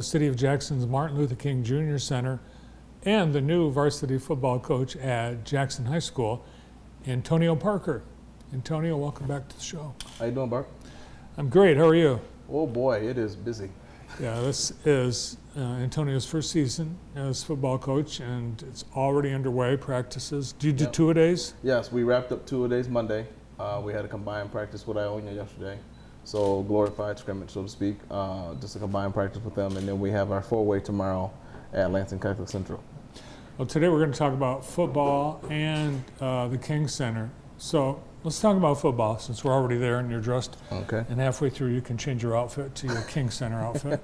The City of Jackson's Martin Luther King Jr. Center and the new varsity football coach at Jackson High School, Antonio Parker. Antonio, welcome back to the show. How you doing, Bart? I'm great. How are you? Oh boy, it is busy. Yeah, this is Antonio's first season as football coach, and it's already underway, practices. Do you do two-a-days? Yes, we wrapped up two-a-days Monday. We had a combined practice with Ionia yesterday. So glorified scrimmage, so to speak, just a combined practice with them. And then we have our four-way tomorrow at Lansing Catholic Central. Well, today we're going to talk about football and the King Center. So let's talk about football since we're already there and you're dressed. Okay. And halfway through you can change your outfit to your King Center outfit.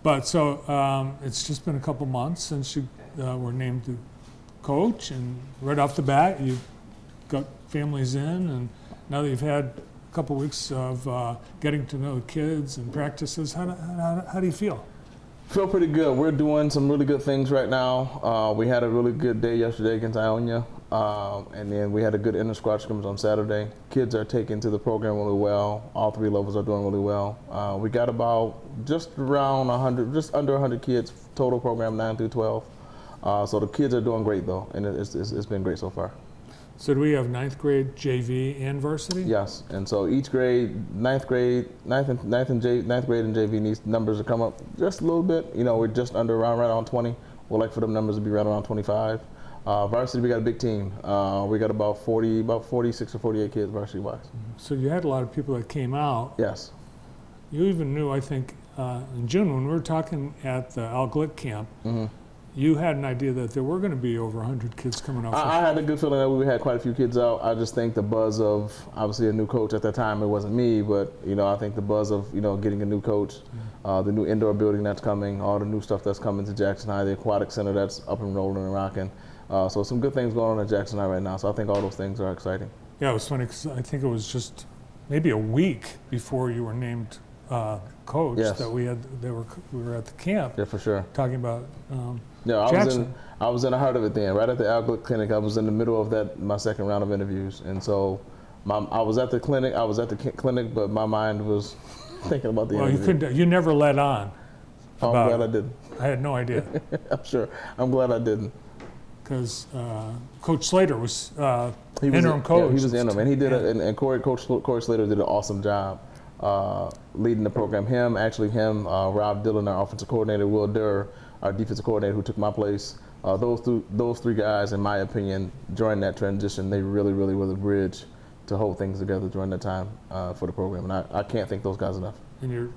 But so it's just been a couple months since you were named the coach, and right off the bat you got families in, and now that you've had a couple weeks of getting to know the kids and practices, how do you feel? Feel pretty good. We're doing some really good things right now. We had a really good day yesterday against Ionia, and then we had a good inter-squad scrimmage on Saturday. Kids are taking to the program really well. All three levels are doing really well. We got about just around 100, just under 100 kids total program 9 through 12. So the kids are doing great though, and it's been great so far. So do we have ninth grade, JV, and varsity? Yes, and so each grade, ninth grade and JV needs numbers to come up just a little bit. You know, we're just under right around 20. We'd like for them numbers to be right around 25. Varsity, we got a big team. We got about 46 or 48 kids varsity-wise. So you had a lot of people that came out. Yes. You even knew, I think, in June when we were talking at the Al Glick camp, you had an idea that there were going to be over 100 kids coming out. I had a good feeling that we had quite a few kids out. I just think the buzz of, obviously a new coach at that time, it wasn't me, but you know, I think the buzz of, you know, getting a new coach, the new indoor building that's coming, all the new stuff that's coming to Jackson High, the aquatic center that's up and rolling and rocking. So some good things going on at Jackson High right now. So I think all those things are exciting. Yeah, it was funny because I think it was just maybe a week before you were named coach that we were at the camp. Yeah, for sure. Talking about Jackson. I was in the heart of it then, right at the Al Glick clinic. I was in the middle of my second round of interviews, and so I was at the clinic, but my mind was thinking about the interview. You never let on. I'm glad I didn't. I had no idea. I'm sure. I'm glad I didn't. Because Coach Slater was interim coach. Yeah, he was interim, and he did Coach Slater did an awesome job leading the program. Rob Dillon, our offensive coordinator, Will Durr, our defensive coordinator, who took my place. Those three guys, in my opinion, during that transition, they really were the bridge to hold things together during that time for the program. And I can't thank those guys enough. And your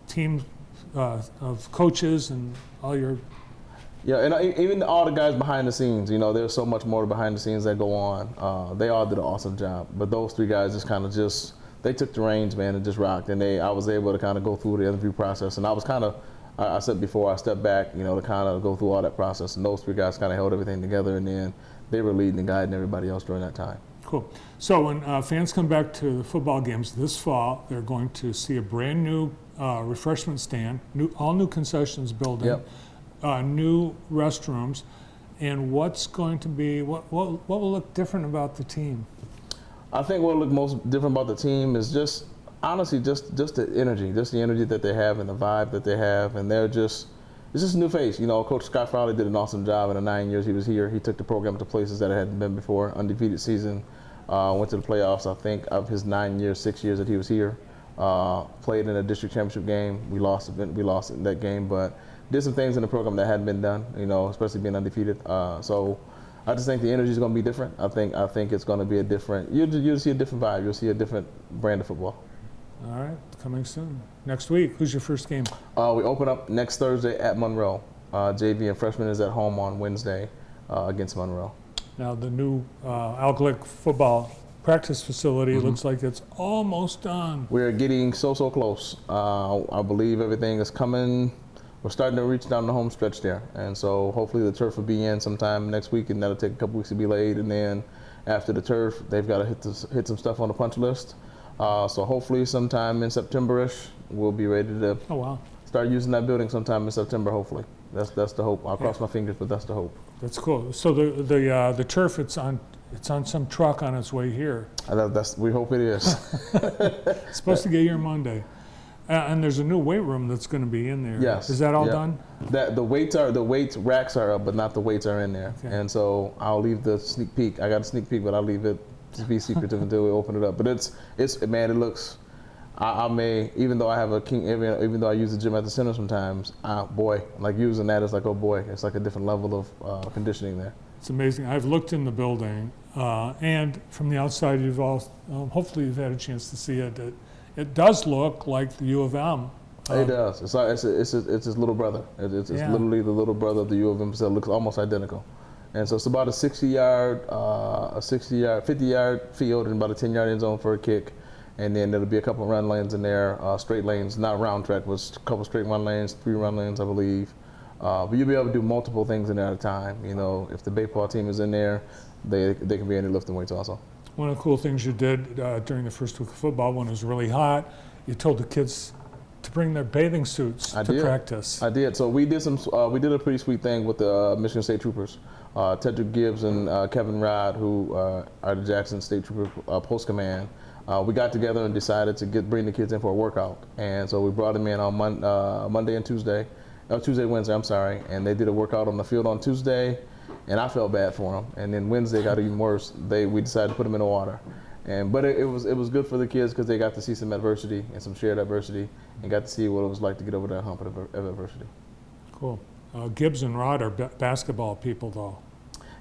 team of coaches and all your... Yeah, and even all the guys behind the scenes, you know, there's so much more behind the scenes that go on. They all did an awesome job. But those three guys they took the reins, man, and just rocked. And I was able to kind of go through the interview process. And I was kind of, I said before, I stepped back, you know, to kind of go through all that process. And those three guys kind of held everything together. And then they were leading and guiding everybody else during that time. Cool. So when fans come back to the football games this fall, they're going to see a brand new refreshment stand, all new concessions building. Yep. New restrooms, and what's going to be what will look different about the team? I think what will look most different about the team is just honestly just the energy that they have and the vibe that they have, and it's just a new face. You know, Coach Scott Frawley did an awesome job in the 9 years he was here. He took the program to places that it hadn't been before. Undefeated season, went to the playoffs. I think of his 9 years, 6 years that he was here. Played in a district championship game. We lost in that game, but did some things in the program that hadn't been done, you know, especially being undefeated. So I just think the energy is going to be different. I think it's going to be a different, you'll see a different vibe. You'll see a different brand of football. All right, coming soon. Next week, who's your first game? We open up next Thursday at Monroe. JV and freshman is at home on Wednesday against Monroe. Now the new Al Glick football practice facility looks like it's almost done. We're getting so close. I believe everything is coming. We're starting to reach down the home stretch there, and so hopefully the turf will be in sometime next week, and that'll take a couple weeks to be laid. And then after the turf, they've got to hit some stuff on the punch list. So hopefully sometime in September-ish, we'll be ready to start using that building sometime in September. Hopefully, that's the hope. I'll cross my fingers, but that's the hope. That's cool. So the turf, it's on some truck on its way here. We hope it is. It's supposed to get here Monday. And there's a new weight room that's going to be in there. Yes. Is that all Yep. done? The weights racks are up, but not the weights are in there. Okay. And so I'll leave the sneak peek. I got a sneak peek, but I'll leave it to be secretive until we open it up. But it's man, it looks. I may, even though I have a King, even though I use the gym at the center sometimes, boy, like using that is like, oh boy, it's like a different level of conditioning there. It's amazing. I've looked in the building, and from the outside, you've all hopefully you've had a chance to see it. It does look like the U of M. It does. It's like it's his little brother. It's Yeah. literally the little brother of the U of M. So it looks almost identical. And so it's about a 50-yard field and about a 10-yard end zone for a kick. And then there'll be a couple of run lanes in there, straight lanes, not round track, but a couple straight run lanes, 3 run lanes, I believe. But you'll be able to do multiple things in there at a time. You know, if the baseball team is in there, they can be in there lifting weights also. One of the cool things you did during the first week of football, when it was really hot, you told the kids to bring their bathing suits to practice. I did. So we did a pretty sweet thing with the Michigan State Troopers, Tedrick Gibbs and Kevin Rod, who are the Jackson State Trooper Post Command. We got together and decided to bring the kids in for a workout, and so we brought them in on Monday and Tuesday, Wednesday, I'm sorry, and they did a workout on the field on Tuesday, and I felt bad for them. And then Wednesday got even worse. We decided to put them in the water, but it was good for the kids because they got to see some adversity and some shared adversity, and got to see what it was like to get over that hump of adversity. Cool. Gibbs and Rod are basketball people, though.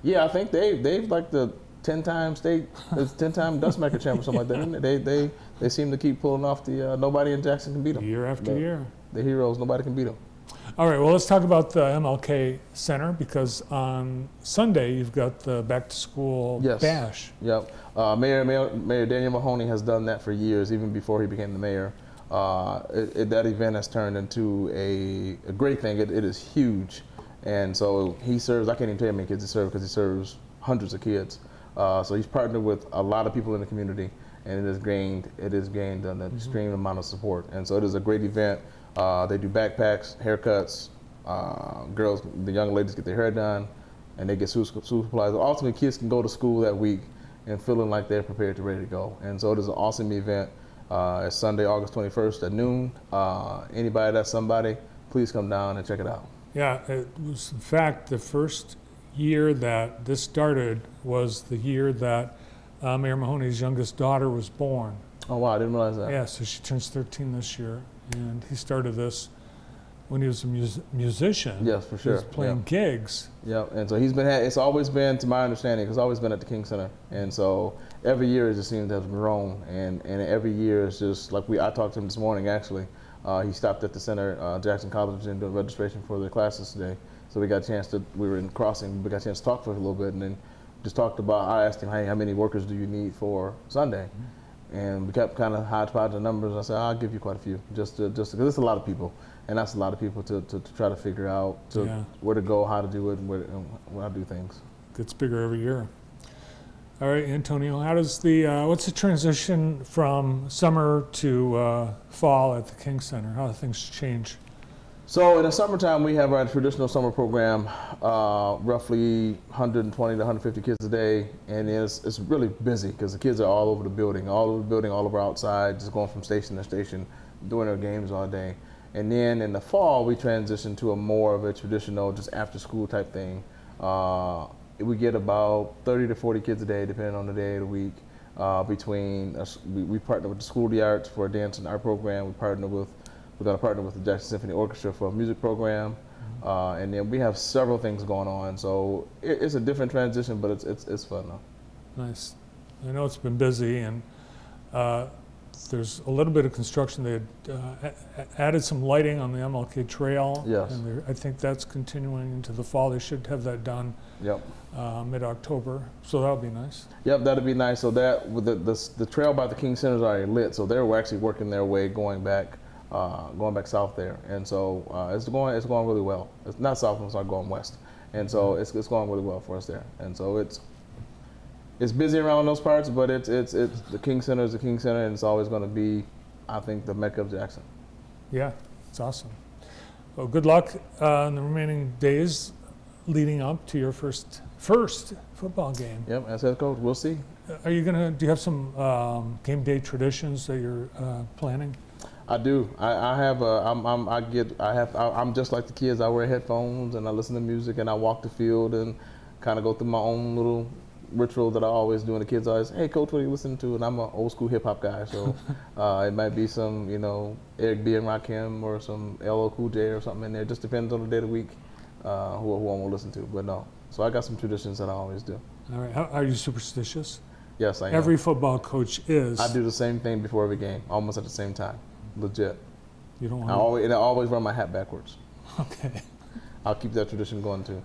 Yeah, I think they've like the 10-time Dustmaker champ or something like that. Isn't it? They seem to keep pulling off the nobody in Jackson can beat them. Year after year. The heroes, nobody can beat them. All right, well, let's talk about the MLK Center, because on Sunday you've got the back-to-school bash. Yep. Mayor Daniel Mahoney has done that for years, even before he became the mayor. That event has turned into a great thing. It is huge. And so he serves, I can't even tell you how many kids he serves, because he serves hundreds of kids. So he's partnered with a lot of people in the community, and it has gained an extreme amount of support. And so it is a great event. They do backpacks, haircuts, girls, the young ladies get their hair done, and they get school supplies. Ultimately, kids can go to school that week and feeling like they're prepared to ready to go. And so it is an awesome event. It's Sunday, August 21st at noon. Anybody that's somebody, please come down and check it out. Yeah, it was in fact the first year that this started was the year that Mayor Mahoney's youngest daughter was born. Oh wow, I didn't realize that. Yeah, so she turns 13 this year, and he started this when he was a musician. Yes, for sure. He was playing gigs. Yeah, and so it's always been, to my understanding, it's always been at the King Center. And so every year it just seems to have grown, and every year it's just like I talked to him this morning actually. He stopped at the center, Jackson College, and doing registration for their classes today. So we got a chance we were in crossing, we got a chance to talk for a little bit, and then just talked about, I asked him, hey, how many workers do you need for Sunday? And we kept kind of hodgepodge the numbers. I said, I'll give you quite a few, just because it's a lot of people, and that's a lot of people to try to figure out where to go, how to do it, and where to do things. Gets bigger every year. All right, Antonio, how does what's the transition from summer to fall at the King Center? How do things change? So in the summertime, we have our traditional summer program, roughly 120 to 150 kids a day, and it's really busy because the kids are all over the building, all over outside, just going from station to station, doing their games all day. And then in the fall, we transition to a more of a traditional, just after school type thing. We get about 30 to 40 kids a day, depending on the day of the week. We partner with the School of the Arts for a dance and art program. We're going to partner with the Jackson Symphony Orchestra for a music program, and then we have several things going on. So it's a different transition, but it's fun though. Nice. I know it's been busy, and there's a little bit of construction. They had added some lighting on the MLK Trail. Yes. And I think that's continuing into the fall. They should have that done. Yep. Mid-October, so that'll be nice. Yep, that'll be nice. So that with the trail by the King Center is already lit, so they're actually working their way going back south there, and so it's going really well. It's not south, it's not going west, and so it's going really well for us there. And so it's busy around those parts, but it's the King Center is the King Center, and it's always going to be, I think, the Mecca of Jackson. Yeah, it's awesome. Well, good luck in the remaining days leading up to your first football game. Yep, as head coach, we'll see. Do you have some game day traditions that you're planning? I do. I have a. I'm just like the kids. I wear headphones and I listen to music and I walk the field and kind of go through my own little ritual that I always do. And the kids always, hey, coach, what are you listening to? And I'm an old school hip hop guy, so it might be some, Eric B and Rakim or some LL Cool J or something in there. It just depends on the day of the week who I'm gonna listen to. But no, so I got some traditions that I always do. All right. Are you superstitious? Yes, I am. Every football coach is. I do the same thing before every game, almost at the same time. Legit. You don't I want always run my hat backwards. to. Okay. I'll keep that tradition going too.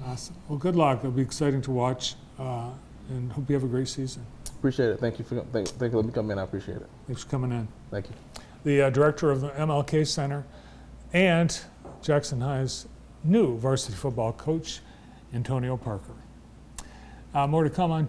Awesome. Well, good luck. It'll be exciting to watch, and hope you have a great season. Appreciate it. Thank you for letting me come in. I appreciate it. Thanks for coming in. Thank you. The director of the MLK Center and Jackson High's new varsity football coach, Antonio Parker. More to come on